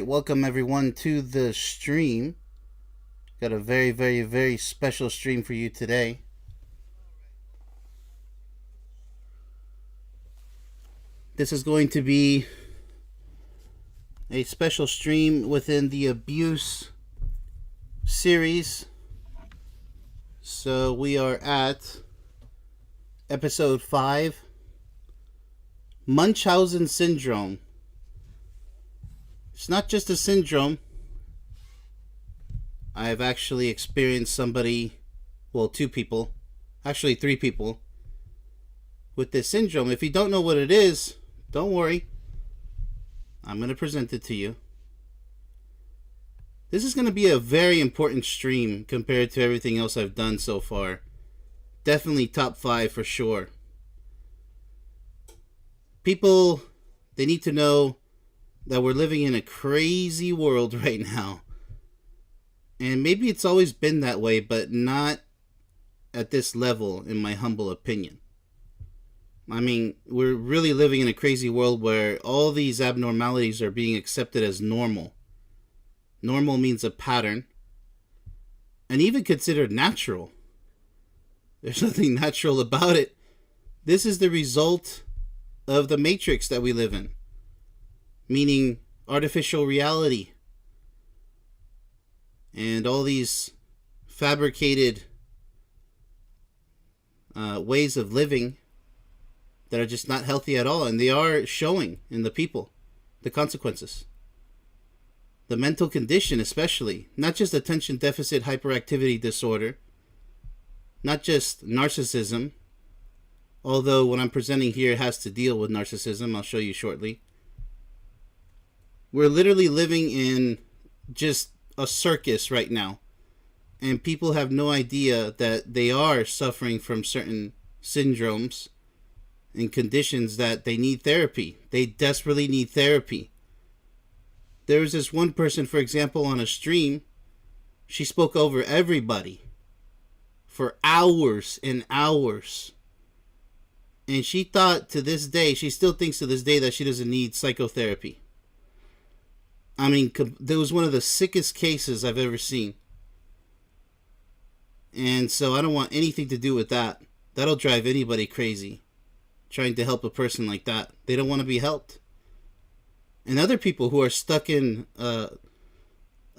right, welcome everyone to the stream. Got a very special stream for you today. This is going to be a special stream within the abuse series. So we are at episode 5, Munchausen Syndrome. It's not just a syndrome. I've actually experienced somebody, well, 2 people, actually 3 people, with this syndrome. If you don't know what it is, don't worry. I'm going to present it to you. This is going to be a very important stream compared to everything else I've done so far. Definitely top 5 for sure. People, they need to know that we're living in a crazy world right now. And maybe it's always been that way, but not at this level, in my humble opinion. I mean, we're really living in a crazy world where all these abnormalities are being accepted as normal. Normal means a pattern, and even considered natural. There's nothing natural about it. This is the result of the matrix that we live in. Meaning artificial reality and all these fabricated ways of living that are just not healthy at all, and they are showing in the people the consequences. The mental condition especially, not just attention deficit hyperactivity disorder, not just narcissism, although what I'm presenting here has to deal with narcissism. I'll show you shortly. We're literally living in just a circus right now. And people have no idea that they are suffering from certain syndromes and conditions that they need therapy. They desperately need therapy. There was this one person, for example, on a stream. She spoke over everybody for hours and hours. And she thought to this day, she still thinks to this day, that she doesn't need psychotherapy. I mean, there was one of the sickest cases I've ever seen. And so I don't want anything to do with that. That'll drive anybody crazy, trying to help a person like that. They don't want to be helped. And other people who are stuck in a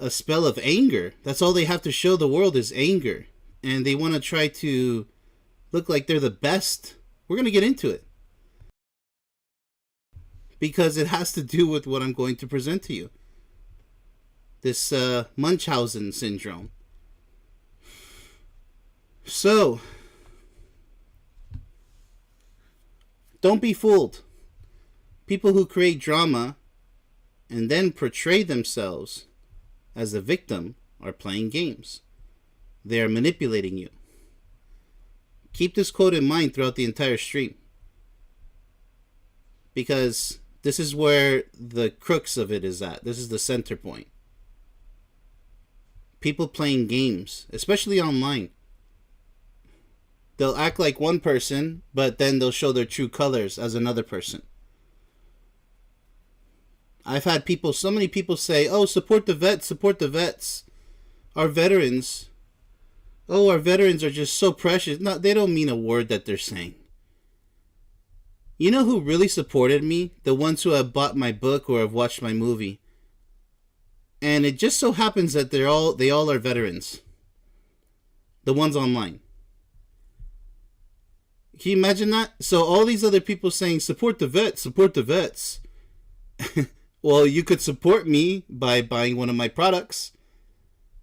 spell of anger. That's all they have to show the world is anger. And they want to try to look like they're the best. We're going to get into it, because it has to do with what I'm going to present to you. This Munchausen Syndrome. So, don't be fooled. People who create drama and then portray themselves as the victim are playing games. They are manipulating you. Keep this quote in mind throughout the entire stream, because this is where the crux of it is at. This is the center point. People playing games, especially online. They'll act like one person, but then they'll show their true colors as another person. I've had people, so many people say, oh, support the vets, support the vets. Our veterans, oh, our veterans are just so precious. No, they don't mean a word that they're saying. You know who really supported me? The ones who have bought my book or have watched my movie. And it just so happens that they all are veterans. The ones online. Can you imagine that? So all these other people saying, support the vets, support the vets. Well, you could support me by buying one of my products.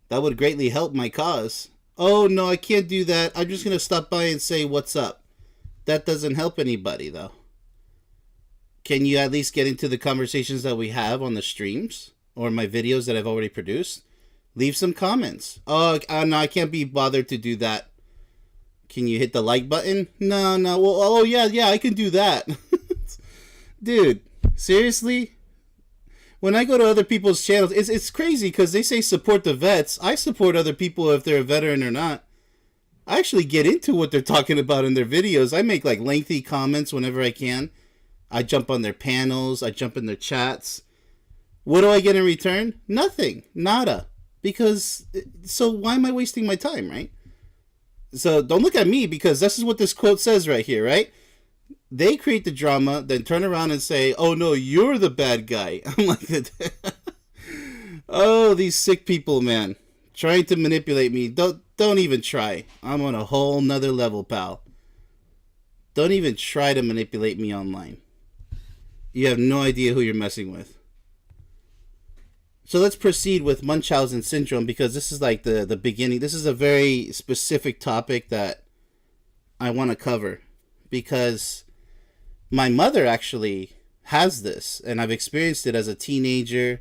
That would greatly help my cause. Oh, no, I can't do that. I'm just going to stop by and say, what's up? That doesn't help anybody, though. Can you at least get into the conversations that we have on the streams or my videos that I've already produced? Leave some comments. Oh, no, I can't be bothered to do that. Can you hit the like button? No. Well, oh, yeah, I can do that. Dude, seriously? When I go to other people's channels, it's crazy because they say support the vets. I support other people if they're a veteran or not. I actually get into what they're talking about in their videos. I make like lengthy comments whenever I can. I jump on their panels. I jump in their chats. What do I get in return? Nothing. Nada. Because, so why am I wasting my time, right? So don't look at me, because this is what this quote says right here, right? They create the drama, then turn around and say, oh no, you're the bad guy. I'm like, oh, these sick people, man. Trying to manipulate me. Don't even try. I'm on a whole nother level, pal. Don't even try to manipulate me online. You have no idea who you're messing with. So let's proceed with Munchausen Syndrome, because this is like the beginning. This is a very specific topic that I want to cover, because my mother actually has this, and I've experienced it as a teenager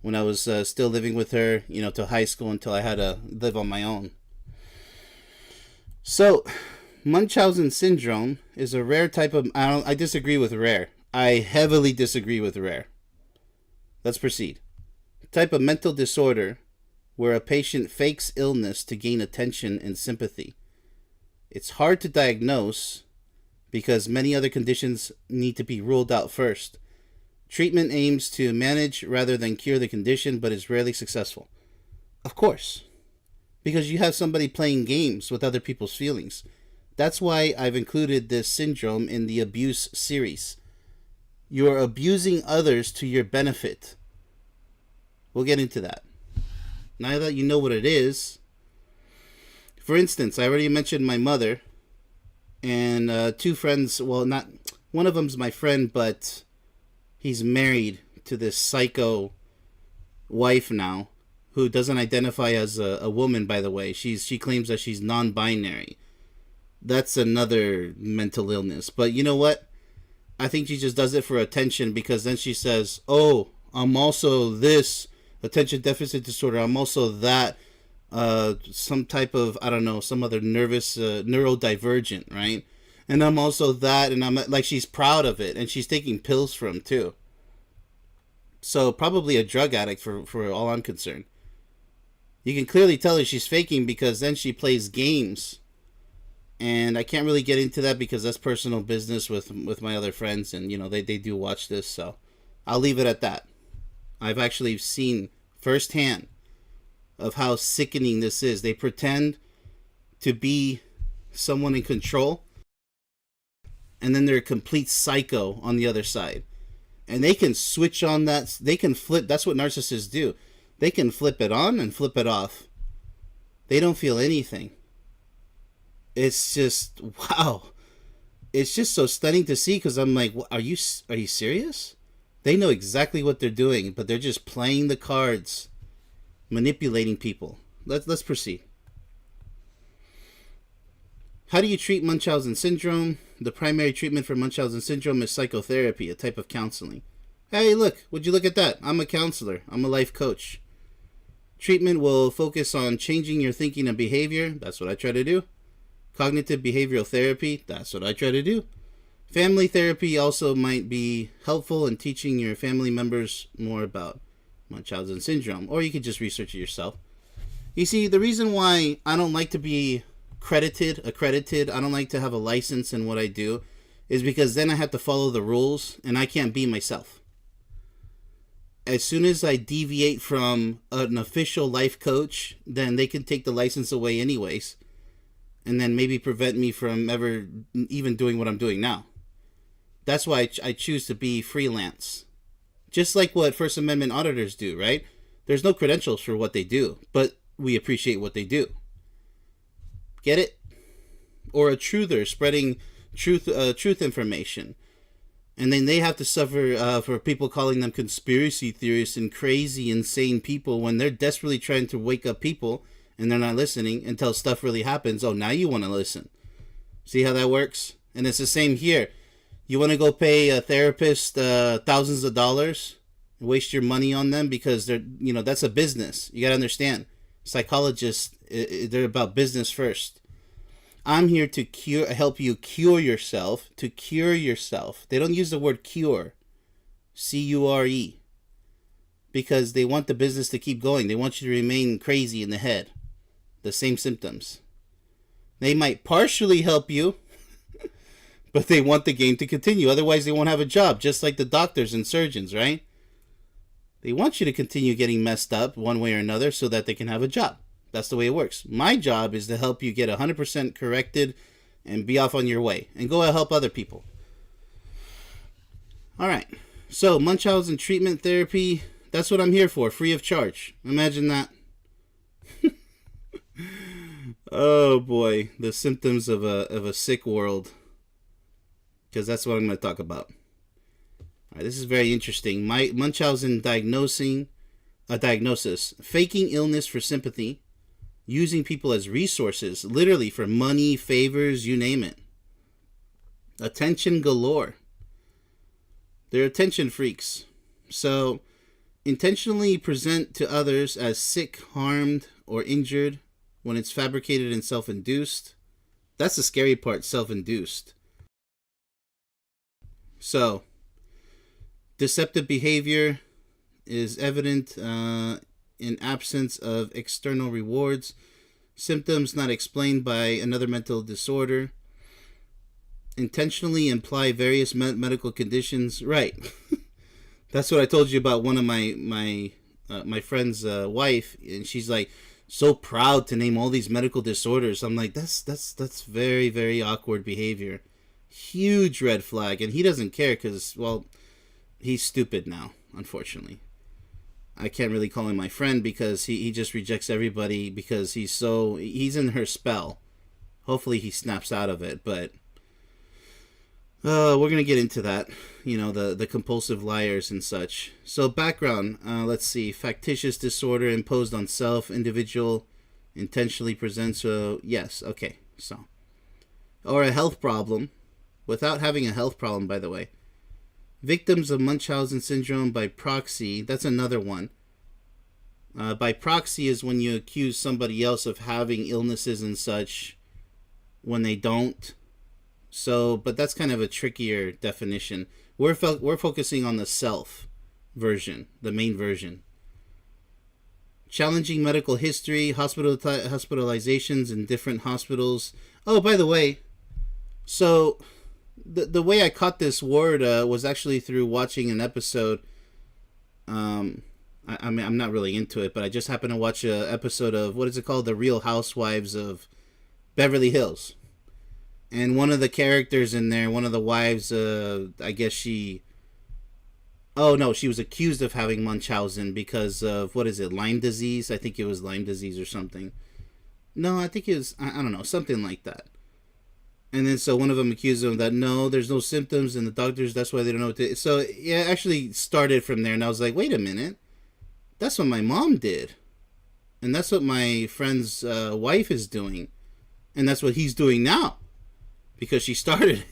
when I was still living with her, to high school, until I had to live on my own. So Munchausen Syndrome is a rare type of... I disagree with rare. I heavily disagree with rare. Let's proceed. Type of mental disorder where a patient fakes illness to gain attention and sympathy. It's hard to diagnose because many other conditions need to be ruled out first. Treatment aims to manage rather than cure the condition, but is rarely successful. Of course, because you have somebody playing games with other people's feelings. That's why I've included this syndrome in the abuse series. You're abusing others to your benefit. We'll get into that. Now that you know what it is, for instance, I already mentioned my mother and two friends. Well, not one of them's my friend, but he's married to this psycho wife now, who doesn't identify as a woman, by the way. She claims that she's non-binary. That's another mental illness. But you know what? I think she just does it for attention, because then she says, oh, I'm also this attention deficit disorder. I'm also that, some type of, I don't know, some other nervous, neurodivergent, right? And I'm also that, and I'm like, she's proud of it, and she's taking pills for him too. So probably a drug addict for all I'm concerned. You can clearly tell her she's faking, because then she plays games. And I can't really get into that because that's personal business with my other friends, and they do watch this, so I'll leave it at that. I've actually seen firsthand of how sickening this is. They pretend to be someone in control, and then they're a complete psycho on the other side. And they can switch on that. They can flip. That's what narcissists do. They can flip it on and flip it off. They don't feel anything. It's just, wow. It's just so stunning to see, because I'm like, are you serious? They know exactly what they're doing, but they're just playing the cards, manipulating people. Let's proceed. How do you treat Munchausen Syndrome? The primary treatment for Munchausen Syndrome is psychotherapy, a type of counseling. Hey, look, would you look at that? I'm a counselor. I'm a life coach. Treatment will focus on changing your thinking and behavior. That's what I try to do. Cognitive behavioral therapy. That's what I try to do. Family therapy also might be helpful in teaching your family members more about Munchausen Syndrome, or you could just research it yourself. You see, the reason why I don't like to be accredited, I don't like to have a license in what I do, is because then I have to follow the rules, and I can't be myself. As soon as I deviate from an official life coach, then they can take the license away anyways, and then maybe prevent me from ever even doing what I'm doing now. That's why I choose to be freelance. Just like what First Amendment auditors do, right? There's no credentials for what they do, but we appreciate what they do. Get it? Or a truther spreading truth information. And then they have to suffer for people calling them conspiracy theorists and crazy, insane people, when they're desperately trying to wake up people and they're not listening until stuff really happens. Oh, now you want to listen. See how that works? And it's the same here. You want to go pay a therapist thousands of dollars, waste your money on them because they're, that's a business. You got to understand. Psychologists, they're about business first. I'm here to help you cure yourself, to cure yourself. They don't use the word cure, C-U-R-E, because they want the business to keep going. They want you to remain crazy in the head, the same symptoms. They might partially help you, but they want the game to continue. Otherwise, they won't have a job, just like the doctors and surgeons, right? They want you to continue getting messed up one way or another so that they can have a job. That's the way it works. My job is to help you get 100% corrected and be off on your way and go help other people. All right. So Munchausen treatment therapy, that's what I'm here for, free of charge. Imagine that. Oh boy, the symptoms of a sick world. Because that's what I'm going to talk about. All right, this is very interesting. Munchausen diagnosis, faking illness for sympathy, using people as resources, literally for money, favors, you name it. Attention galore. They're attention freaks. So, intentionally present to others as sick, harmed, or injured when it's fabricated and self-induced. That's the scary part, self-induced. So, deceptive behavior is evident in absence of external rewards. Symptoms not explained by another mental disorder. Intentionally imply various medical conditions. Right. That's what I told you about one of my friend's wife, and she's like so proud to name all these medical disorders. I'm like, that's very, very awkward behavior. Huge red flag, and he doesn't care because, well, he's stupid now, unfortunately. I can't really call him my friend because he just rejects everybody because he's in her spell. Hopefully he snaps out of it, but we're going to get into that, the compulsive liars and such. So background, let's see, factitious disorder imposed on self, individual, intentionally presents, yes, okay, so. Or a health problem, without having a health problem, by the way. Victims of Munchausen Syndrome by proxy, that's another one. By proxy is when you accuse somebody else of having illnesses and such when they don't. So, but that's kind of a trickier definition. We're focusing on the self version, the main version. Challenging medical history, hospitalizations in different hospitals. Oh, by the way, so the way I caught this word was actually through watching an episode. I mean, I'm not really into it, but I just happened to watch an episode of, what is it called? The Real Housewives of Beverly Hills. And one of the characters in there, one of the wives, I guess she was accused of having Munchausen because of, what is it, Lyme disease? I think it was Lyme disease or something. No, I think it was, I don't know, something like that. And then so one of them accused them that, no, there's no symptoms, and the doctors, that's why they don't know what to... So, yeah, it actually started from there, and I was like, wait a minute. That's what my mom did. And that's what my friend's wife is doing. And that's what he's doing now. Because she started.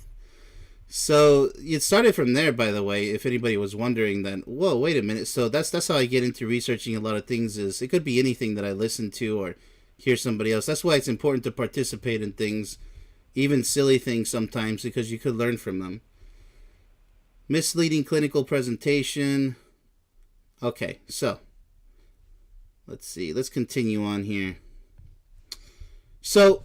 So it started from there, by the way, if anybody was wondering, then, whoa, wait a minute. So that's how I get into researching a lot of things. Is it could be anything that I listen to or hear somebody else. That's why it's important to participate in things, even silly things sometimes, because you could learn from them. Misleading clinical presentation. Okay, so let's see. Let's continue on here. So,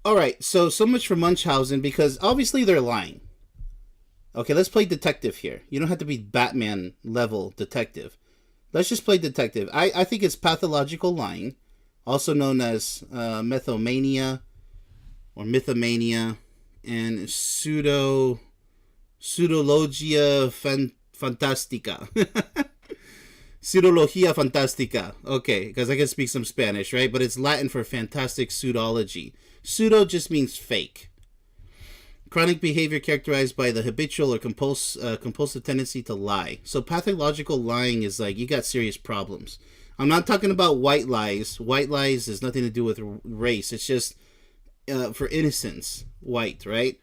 all right, so much for Munchausen, because obviously they're lying. Okay, let's play detective here. You don't have to be Batman level detective. Let's just play detective. I think it's pathological lying, also known as mythomania or mythomania, and pseudologia fantastica. Pseudologia fantastica. Okay, because I can speak some Spanish, right? But it's Latin for fantastic pseudology. Pseudo just means fake. Chronic behavior characterized by the habitual or compulsive tendency to lie. So pathological lying is like, you got serious problems. I'm not talking about white lies. White lies has nothing to do with race. It's just for innocence. White, right?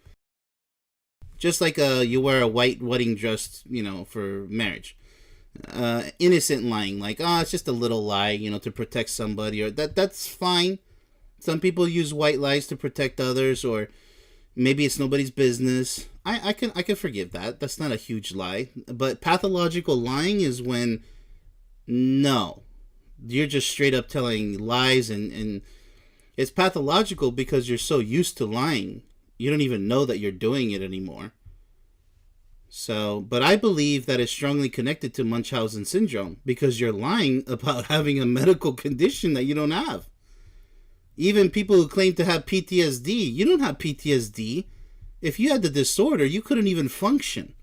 Just like you wear a white wedding dress, for marriage. Innocent lying, like, it's just a little lie, to protect somebody, or that's fine. Some people use white lies to protect others, or maybe it's nobody's business. I can forgive that. That's not a huge lie. But pathological lying is when, no, you're just straight up telling lies, and it's pathological because you're so used to lying, you don't even know that you're doing it anymore. So, but I believe that it's strongly connected to Munchausen syndrome because you're lying about having a medical condition that you don't have. Even people who claim to have PTSD, you don't have PTSD. If you had the disorder, you couldn't even function.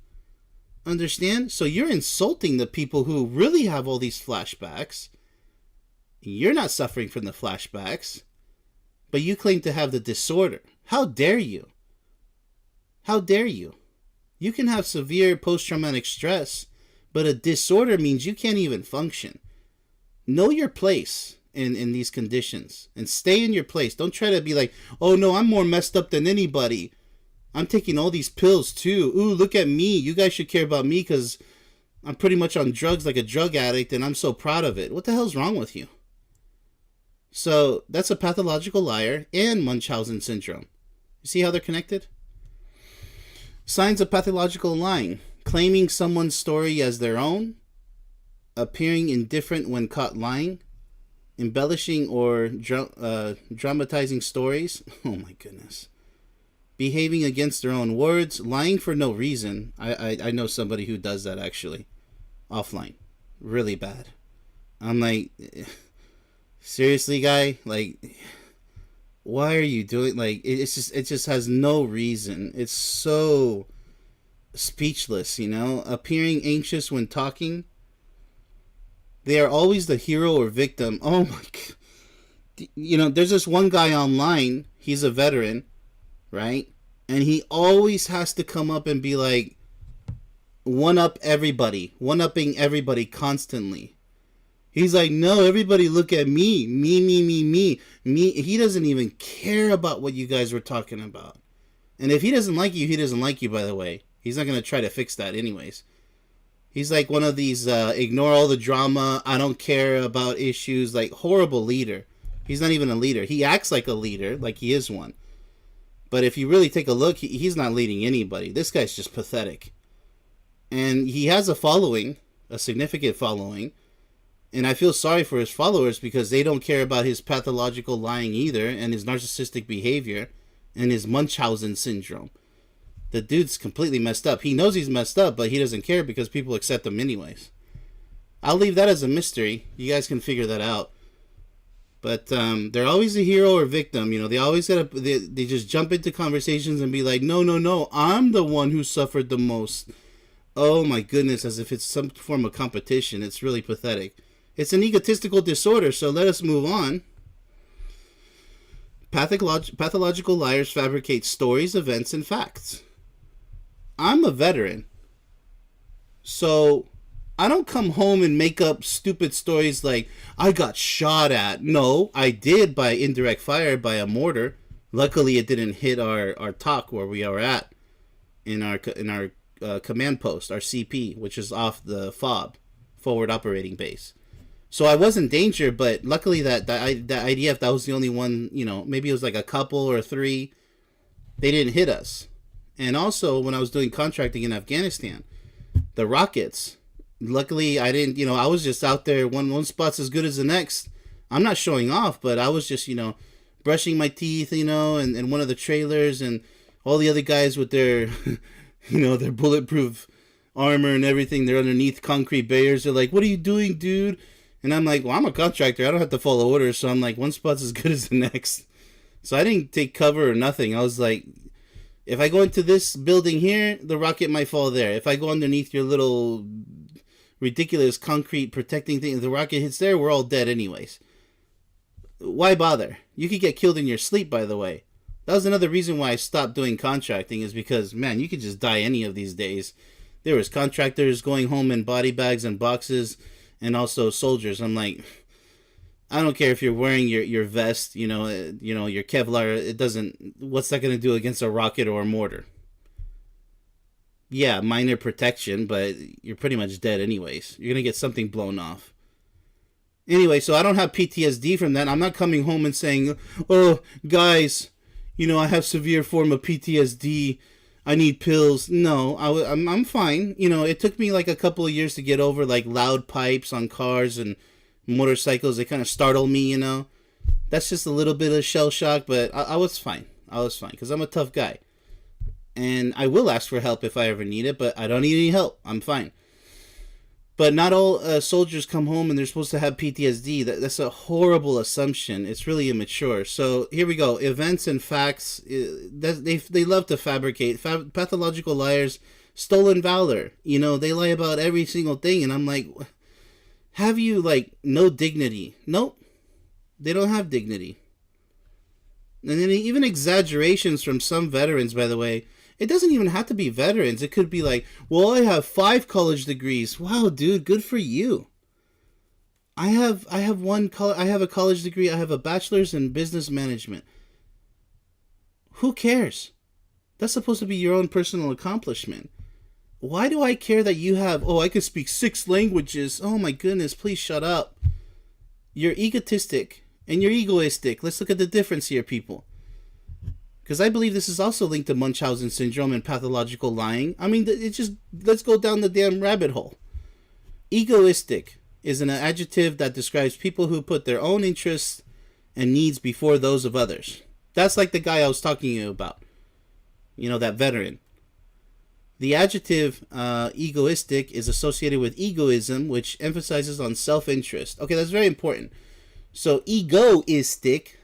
Understand? So you're insulting the people who really have all these flashbacks. You're not suffering from the flashbacks, but you claim to have the disorder. How dare you? How dare you? You can have severe post-traumatic stress, but a disorder means you can't even function. Know your place in these conditions and stay in your place. Don't try to be like, oh no, I'm more messed up than anybody. I'm taking all these pills too. Ooh, look at me. You guys should care about me because I'm pretty much on drugs like a drug addict and I'm so proud of it. What the hell's wrong with you? So that's a pathological liar and Munchausen syndrome. You see how they're connected? Signs of pathological lying: claiming someone's story as their own, appearing indifferent when caught lying, embellishing or dramatizing stories. Oh my goodness. Behaving against their own words, lying for no reason. I know somebody who does that actually. Offline. Really bad. I'm like, seriously, guy? Like, why are you doing, like, it just has no reason. It's so speechless, you know? Appearing anxious when talking. They are always the hero or victim. Oh my God. You know, there's this one guy online, he's a veteran, right? And he always has to come up and be like, one-upping everybody constantly. He's like, no, everybody look at me. Me. He doesn't even care about what you guys were talking about. And if he doesn't like you, he doesn't like you, by the way. He's not going to try to fix that anyways. He's like one of these ignore all the drama, I don't care about issues, like horrible leader. He's not even a leader. He acts like a leader, like he is one. But if you really take a look, he's not leading anybody. This guy's just pathetic. And he has a following, a significant following. And I feel sorry for his followers because they don't care about his pathological lying either, and his narcissistic behavior, and his Munchausen syndrome. The dude's completely messed up. He knows he's messed up, but he doesn't care because people accept him anyways. I'll leave that as a mystery. You guys can figure that out. But they're always a hero or victim. You know, they always they just jump into conversations and be like, no, I'm the one who suffered the most. Oh my goodness, as if it's some form of competition. It's really pathetic. It's an egotistical disorder, so let us move on. Pathological liars fabricate stories, events, and facts. I'm a veteran, so I don't come home and make up stupid stories like, I got shot at. No, I did by indirect fire by a mortar. Luckily, it didn't hit our TOC where we are at in our command post, our CP, which is off the FOB, forward operating base. So I was in danger, but luckily that IDF, that was the only one, you know, maybe it was like a couple or three. They didn't hit us. And also, when I was doing contracting in Afghanistan, the rockets, luckily I didn't, you know, I was just out there, one spot's as good as the next. I'm not showing off, but I was just, you know, brushing my teeth, you know, and one of the trailers, and all the other guys with their, you know, their bulletproof armor and everything, they're underneath concrete barriers. They're like, what are you doing, dude? And I'm like, well, I'm a contractor. I don't have to follow orders. So I'm like, one spot's as good as the next. So I didn't take cover or nothing. I was like, if I go into this building here, the rocket might fall there. If I go underneath your little ridiculous concrete protecting thing, if the rocket hits there, we're all dead anyways. Why bother? You could get killed in your sleep, by the way. That was another reason why I stopped doing contracting, is because, man, you could just die any of these days. There was contractors going home in body bags and boxes, and also soldiers. I'm like, I don't care if you're wearing your vest, you know, your Kevlar. It doesn't. What's that going to do against a rocket or a mortar? Yeah, minor protection, but you're pretty much dead anyways. You're going to get something blown off. Anyway, so I don't have PTSD from that. I'm not coming home and saying, oh, guys, you know, I have severe form of PTSD. I need pills. No, I'm fine. You know, it took me like a couple of years to get over like loud pipes on cars and motorcycles. They kind of startle me, you know. That's just a little bit of shell shock, but I was fine. I was fine because I'm a tough guy. And I will ask for help if I ever need it, but I don't need any help. I'm fine. But not all soldiers come home and they're supposed to have PTSD. That's a horrible assumption. It's really immature. So here we go. Events and facts. They love to fabricate. Pathological liars, stolen valor. You know, they lie about every single thing. And I'm like, have you, like, no dignity? Nope. They don't have dignity. And then even exaggerations from some veterans, by the way. It doesn't even have to be veterans. It could be like, well, I have 5 college degrees. Wow, dude, good for you. I have a college degree. I have a bachelor's in business management. Who cares? That's supposed to be your own personal accomplishment. Why do I care that you have, I could speak 6 languages. Oh my goodness, please shut up. You're egotistic and you're egoistic. Let's look at the difference here, people. Because I believe this is also linked to Munchausen Syndrome and pathological lying. I mean, let's go down the damn rabbit hole. Egoistic is an adjective that describes people who put their own interests and needs before those of others. That's like the guy I was talking to you about. You know, that veteran. The adjective egoistic is associated with egoism, which emphasizes on self-interest. Okay, that's very important. So egoistic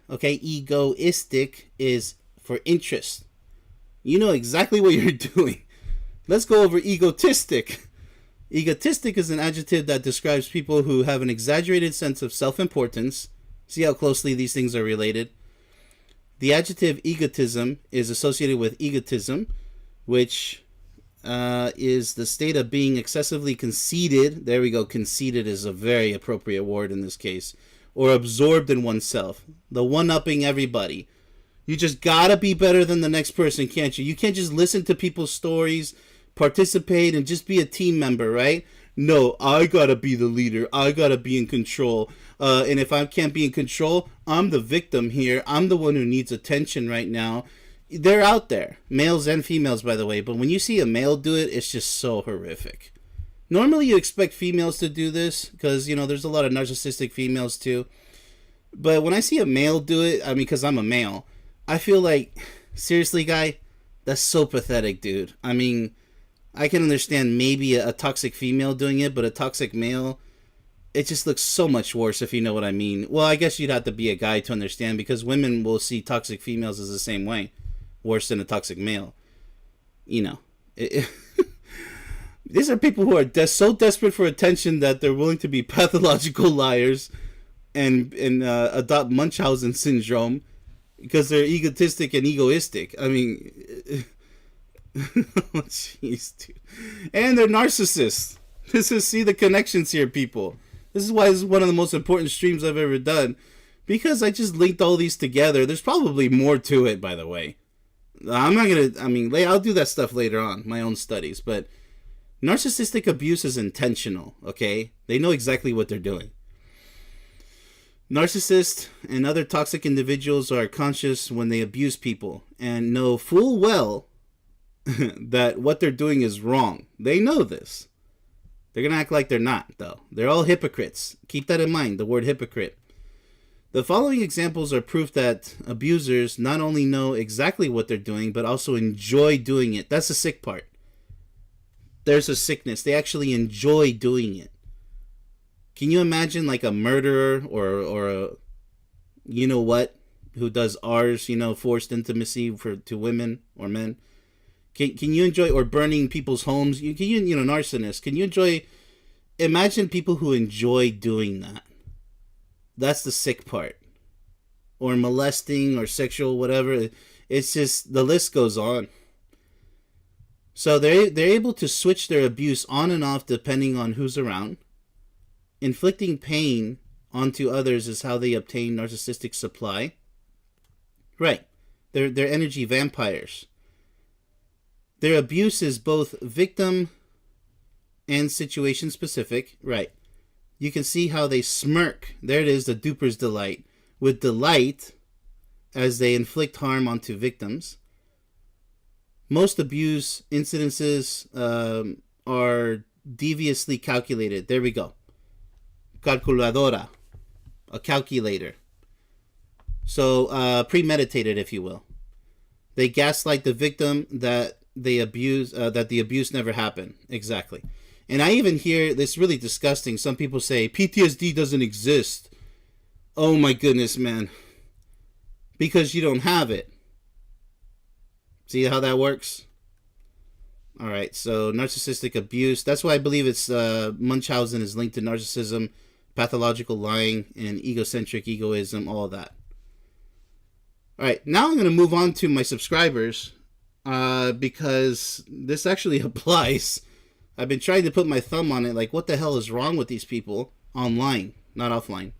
is for interest. You know exactly what you're doing. Let's go over egotistic. Egotistic is an adjective that describes people who have an exaggerated sense of self-importance. See how closely these things are related? The adjective egotism is associated with egotism, which is the state of being excessively conceited. There we go. Conceited is a very appropriate word in this case. Or absorbed in oneself. The one-upping everybody. You just gotta be better than the next person, can't you? You can't just listen to people's stories, participate, and just be a team member, right? No, I gotta be the leader. I gotta be in control. And if I can't be in control, I'm the victim here. I'm the one who needs attention right now. They're out there. Males and females, by the way. But when you see a male do it, it's just so horrific. Normally you expect females to do this because, you know, there's a lot of narcissistic females too. But when I see a male do it, I mean, because I'm a male, I feel like, seriously, guy, that's so pathetic, dude. I mean, I can understand maybe a toxic female doing it, but a toxic male, it just looks so much worse, if you know what I mean. Well, I guess you'd have to be a guy to understand, because women will see toxic females as the same way. Worse than a toxic male. You know. These are people who are so desperate for attention that they're willing to be pathological liars and adopt Munchausen Syndrome. Because they're egotistic and egoistic. I mean, jeez, dude. And they're narcissists. See the connections here, people. This is why this is one of the most important streams I've ever done. Because I just linked all these together. There's probably more to it, by the way. I'll do that stuff later on, my own studies. But narcissistic abuse is intentional, okay? They know exactly what they're doing. Narcissists and other toxic individuals are conscious when they abuse people and know full well that what they're doing is wrong. They know this. They're going to act like they're not, though. They're all hypocrites. Keep that in mind, the word hypocrite. The following examples are proof that abusers not only know exactly what they're doing, but also enjoy doing it. That's the sick part. There's a sickness. They actually enjoy doing it. Can you imagine like a murderer or a, you know what, who does R's, forced intimacy to women or men? Can you enjoy, or burning people's homes? Narcissists. Can you enjoy, imagine people who enjoy doing that. That's the sick part. Or molesting or sexual, whatever. It's just, the list goes on. So they're able to switch their abuse on and off depending on who's around. Inflicting pain onto others is how they obtain narcissistic supply. Right. They're energy vampires. Their abuse is both victim and situation specific. Right. You can see how they smirk. There it is, the duper's delight. With delight as they inflict harm onto victims. Most abuse incidences are deviously calculated. There we go. Calculadora, a calculator. So premeditated, if you will. They gaslight the victim that they abuse that the abuse never happened. Exactly. And I even hear this really disgusting. Some people say PTSD doesn't exist. Oh my goodness, man. Because you don't have it. See how that works? All right, so narcissistic abuse. That's why I believe it's Munchausen is linked to narcissism, pathological lying, and egocentric egoism, all of that. All right, now I'm going to move on to my subscribers because this actually applies. I've been trying to put my thumb on it, like what the hell is wrong with these people online, not offline.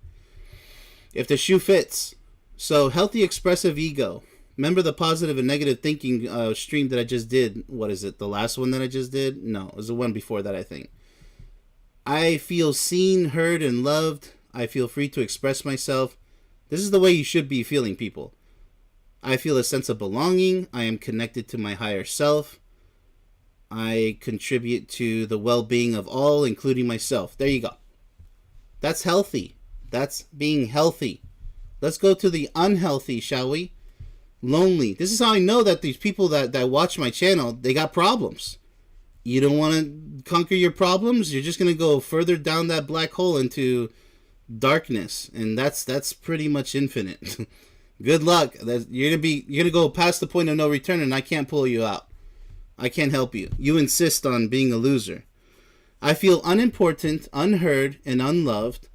If the shoe fits. So, healthy expressive ego. Remember the positive and negative thinking stream that I just did? What is it? The last one that I just did? No, it was the one before that, I think. I feel seen, heard, and loved. I feel free to express myself. This is the way you should be feeling, people. I feel a sense of belonging. I am connected to my higher self. I contribute to the well-being of all, including myself. There you go. That's healthy. That's being healthy. Let's go to the unhealthy, shall we? Lonely. This is how I know that these people that watch my channel, they got problems. You don't want to conquer your problems. You're just going to go further down that black hole into darkness. And that's pretty much infinite. Good luck. You're gonna go past the point of no return, and I can't pull you out. I can't help you. You insist on being a loser. I feel unimportant, unheard, and unloved.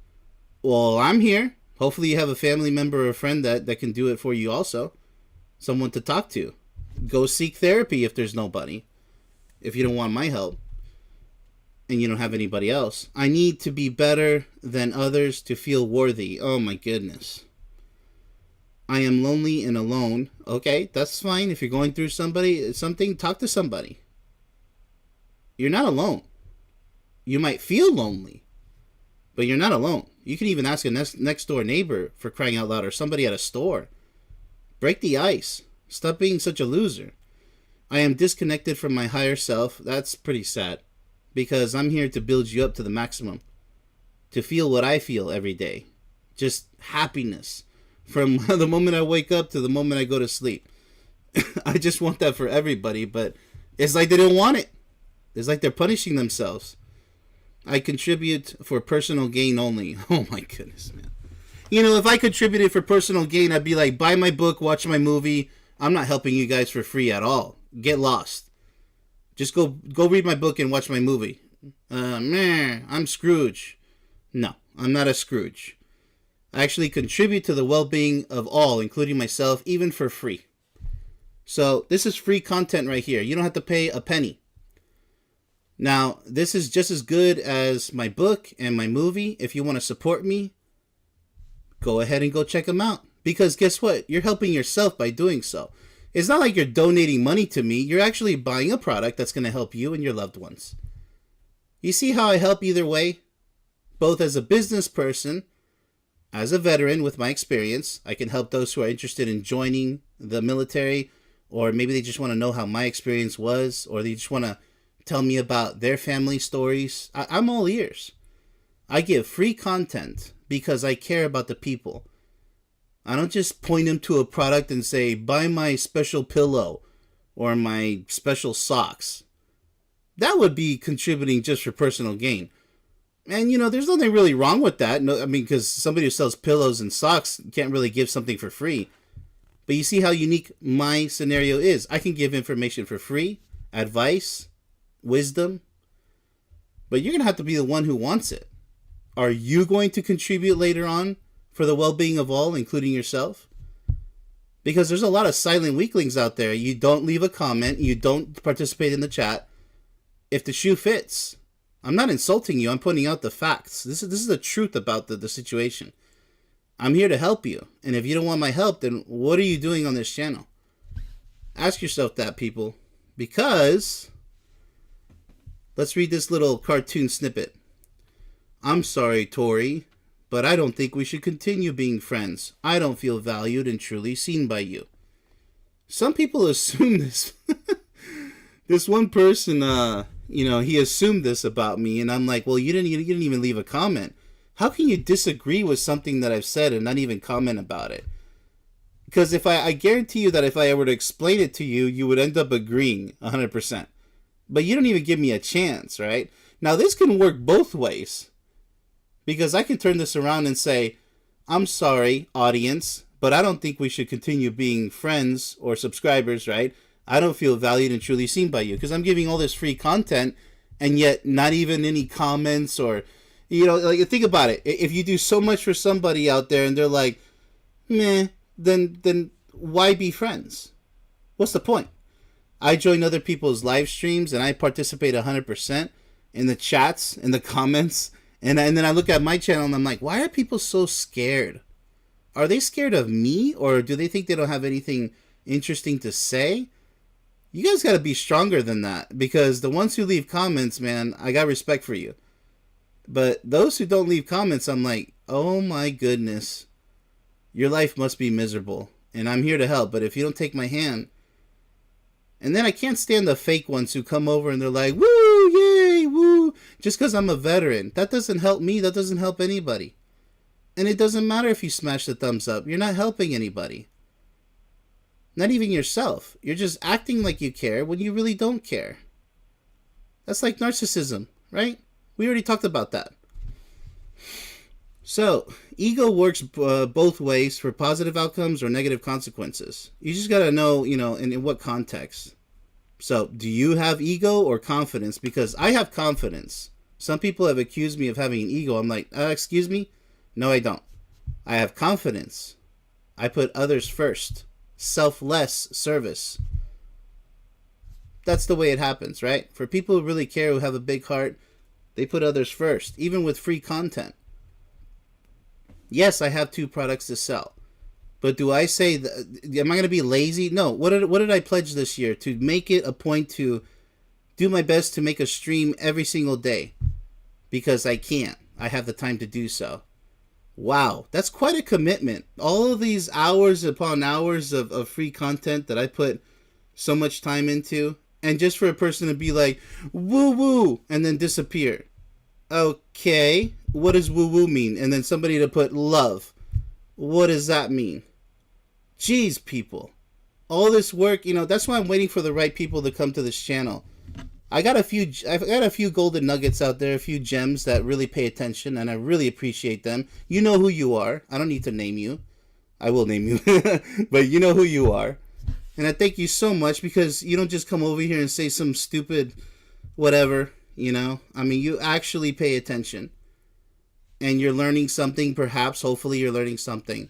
Well, I'm here. Hopefully you have a family member or a friend that can do it for you also. Someone to talk to. Go seek therapy if there's nobody. If you don't want my help. And you don't have anybody else. I need to be better than others to feel worthy. Oh my goodness. I am lonely and alone. Okay, that's fine. If you're going through something, talk to somebody. You're not alone. You might feel lonely, but you're not alone. You can even ask a next door neighbor, for crying out loud, or somebody at a store. Break the ice. Stop being such a loser. I am disconnected from my higher self. That's pretty sad, because I'm here to build you up to the maximum. To feel what I feel every day. Just happiness. From the moment I wake up to the moment I go to sleep. I just want that for everybody, but it's like they don't want it. It's like they're punishing themselves. I contribute for personal gain only. Oh my goodness, man. You know, if I contributed for personal gain, I'd be like, buy my book, watch my movie. I'm not helping you guys for free at all. Get lost. Just go read my book and watch my movie. I'm Scrooge. No, I'm not a Scrooge. I actually contribute to the well-being of all, including myself, even for free. So this is free content right here. You don't have to pay a penny. Now, this is just as good as my book and my movie. If you want to support me, go ahead and go check them out. Because guess what? You're helping yourself by doing so. It's not like you're donating money to me. You're actually buying a product that's going to help you and your loved ones. You see how I help either way? Both as a business person, as a veteran with my experience. I can help those who are interested in joining the military, or maybe they just want to know how my experience was, or they just want to tell me about their family stories. I'm all ears. I give free content because I care about the people. I don't just point them to a product and say, buy my special pillow or my special socks. That would be contributing just for personal gain. And, you know, there's nothing really wrong with that. No, I mean, because somebody who sells pillows and socks can't really give something for free. But you see how unique my scenario is. I can give information for free, advice, wisdom. But you're going to have to be the one who wants it. Are you going to contribute later on for the well-being of all, including yourself? Because there's a lot of silent weaklings out there. You don't leave a comment. You don't participate in the chat. If the shoe fits, I'm not insulting you. I'm pointing out the facts. This is the truth about the situation. I'm here to help you. And if you don't want my help, then what are you doing on this channel? Ask yourself that, people. Because, let's read this little cartoon snippet. I'm sorry, Tori, but I don't think we should continue being friends. I don't feel valued and truly seen by you. Some people assume this. This one person, he assumed this about me, and I'm like, well, you didn't even leave a comment. How can you disagree with something that I've said and not even comment about it? Because if I guarantee you that if I were to explain it to you, you would end up agreeing 100%. But you don't even give me a chance, right? Now, this can work both ways. Because I can turn this around and say, I'm sorry, audience, but I don't think we should continue being friends or subscribers, right? I don't feel valued and truly seen by you because I'm giving all this free content and yet not even any comments or, like, think about it. If you do so much for somebody out there and they're like, meh, then why be friends? What's the point? I join other people's live streams and I participate 100% in the chats, in the comments, and then I look at my channel and I'm like, why are people so scared? Are they scared of me, or do they think they don't have anything interesting to say? You guys got to be stronger than that, because the ones who leave comments, man, I got respect for you. But those who don't leave comments, I'm like, oh my goodness, your life must be miserable, and I'm here to help, but if you don't take my hand. And then I can't stand the fake ones who come over and they're like, woo, yay, woo, just because I'm a veteran. That doesn't help me, that doesn't help anybody. And it doesn't matter if you smash the thumbs up, you're not helping anybody. Not even yourself. You're just acting like you care when you really don't care. That's like narcissism, right? We already talked about that. So, ego works both ways for positive outcomes or negative consequences. You just got to know, in what context. So, do you have ego or confidence? Because I have confidence. Some people have accused me of having an ego. I'm like, excuse me? No, I don't. I have confidence. I put others first. Selfless service. That's the way it happens, right? For people who really care, who have a big heart, they put others first, even with free content. Yes, I have 2 products to sell. But do I say, am I going to be lazy? No. What did I pledge this year? To make it a point to do my best to make a stream every single day. Because I can't. I have the time to do so. Wow, that's quite a commitment. All of these hours upon hours of free content that I put so much time into, and just for a person to be like, woo woo, and then disappear. Okay, what does woo woo mean? And then somebody to put love. What does that mean? Jeez, people. All this work, that's why I'm waiting for the right people to come to this channel. I've got a few golden nuggets out there, a few gems that really pay attention, and I really appreciate them. You know who you are. I don't need to name you. I will name you, but you know who you are. And I thank you so much, because you don't just come over here and say some stupid whatever, I mean, you actually pay attention. And you're learning something, perhaps, hopefully you're learning something.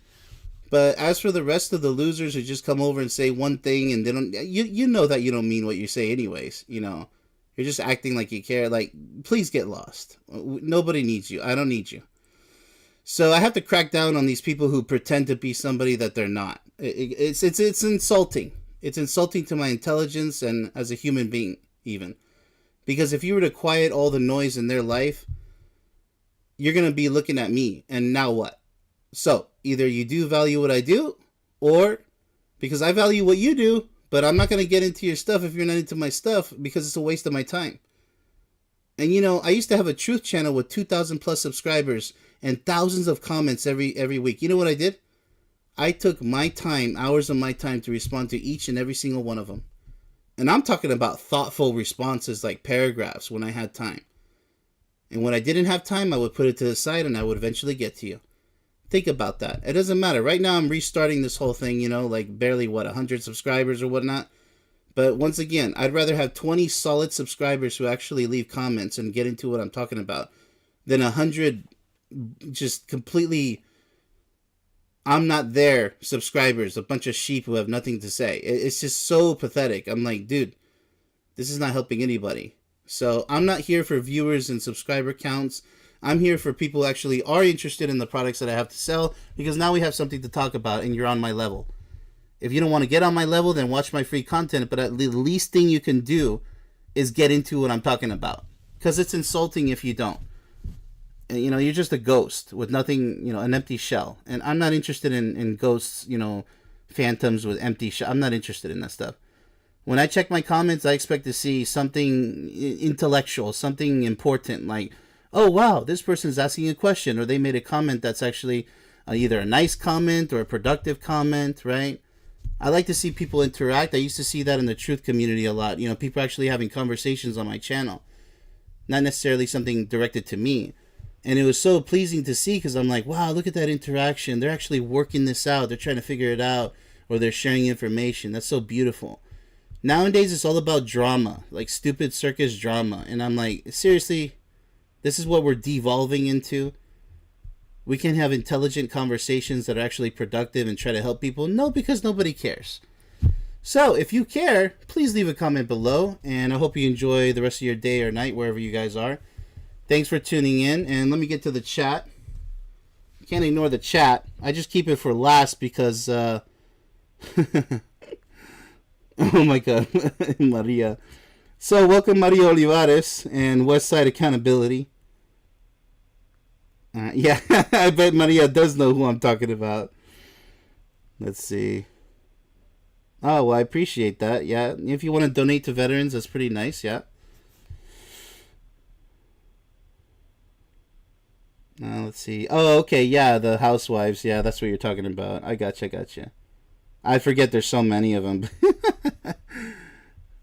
But as for the rest of the losers who just come over and say one thing and they don't, you know that you don't mean what you say anyways, You're just acting like you care. Like, please get lost. Nobody needs you. I don't need you. So I have to crack down on these people who pretend to be somebody that they're not. It's insulting. It's insulting to my intelligence and as a human being, even. Because if you were to quiet all the noise in their life, you're going to be looking at me. And now what? So, either you do value what I do, or because I value what you do, but I'm not going to get into your stuff if you're not into my stuff, because it's a waste of my time. And I used to have a truth channel with 2,000 plus subscribers and thousands of comments every week. You know what I did? I took my time, hours of my time, to respond to each and every single one of them. And I'm talking about thoughtful responses, like paragraphs, when I had time. And when I didn't have time, I would put it to the side and I would eventually get to you. Think about that. It doesn't matter. Right now, I'm restarting this whole thing, like barely, 100 subscribers or whatnot. But once again, I'd rather have 20 solid subscribers who actually leave comments and get into what I'm talking about than 100 just completely I'm not there subscribers, a bunch of sheep who have nothing to say. It's just so pathetic. I'm like, dude, this is not helping anybody. So I'm not here for viewers and subscriber counts. I'm here for people who actually are interested in the products that I have to sell, because now we have something to talk about and you're on my level. If you don't want to get on my level, then watch my free content, but at the least thing you can do is get into what I'm talking about, because it's insulting if you don't. And, you're just a ghost with nothing, an empty shell. And I'm not interested in ghosts, phantoms with empty shell. I'm not interested in that stuff. When I check my comments, I expect to see something intellectual, something important, like, oh, wow, this person's asking a question, or they made a comment that's actually either a nice comment or a productive comment, right? I like to see people interact. I used to see that in the truth community a lot. You know, people actually having conversations on my channel, not necessarily something directed to me. And it was so pleasing to see because I'm like, wow, look at that interaction. They're actually working this out. They're trying to figure it out, or they're sharing information. That's so beautiful. Nowadays, it's all about drama, like stupid circus drama. And I'm like, seriously, this is what we're devolving into? We can have intelligent conversations that are actually productive and try to help people? No, because nobody cares. So if you care, please leave a comment below. And I hope you enjoy the rest of your day or night, wherever you guys are. Thanks for tuning in. And let me get to the chat. Can't ignore the chat. I just keep it for last because... oh my God. Maria. So welcome Maria Olivares and Westside Accountability. Yeah, I bet Maria does know who I'm talking about. Let's see. Oh, well, I appreciate that. Yeah, if you want to donate to veterans, that's pretty nice. Yeah. Let's see. Oh, okay. Yeah, the housewives. Yeah, that's what you're talking about. I gotcha. I forget there's so many of them.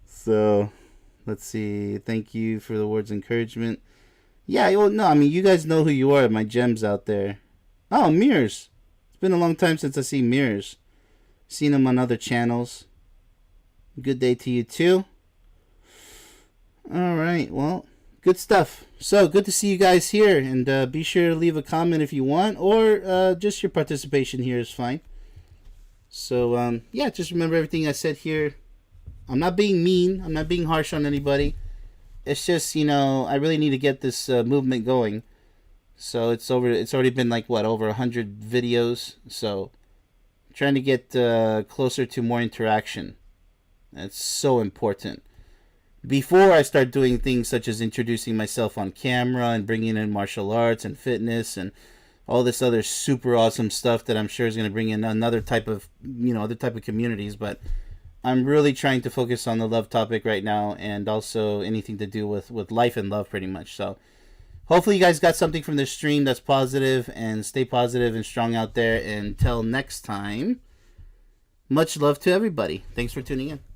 So, let's see. Thank you for the words of encouragement. Yeah, well, no, I mean, you guys know who you are, my gems out there. Oh, Mirrors. It's been a long time since I see Mirrors. Seen him on other channels. Good day to you, too. All right, well, good stuff. So, good to see you guys here. And be sure to leave a comment if you want, or just your participation here is fine. So, yeah, just remember everything I said here. I'm not being mean. I'm not being harsh on anybody. It's just, you know, I really need to get this movement going. So it's already been like, what, over 100 videos. So trying to get closer to more interaction. That's so important. Before I start doing things such as introducing myself on camera and bringing in martial arts and fitness and all this other super awesome stuff that I'm sure is going to bring in another type of, you know, other type of communities. But I'm really trying to focus on the love topic right now, and also anything to do with life and love, pretty much. So hopefully you guys got something from this stream that's positive, and stay positive and strong out there. Until next time, much love to everybody. Thanks for tuning in.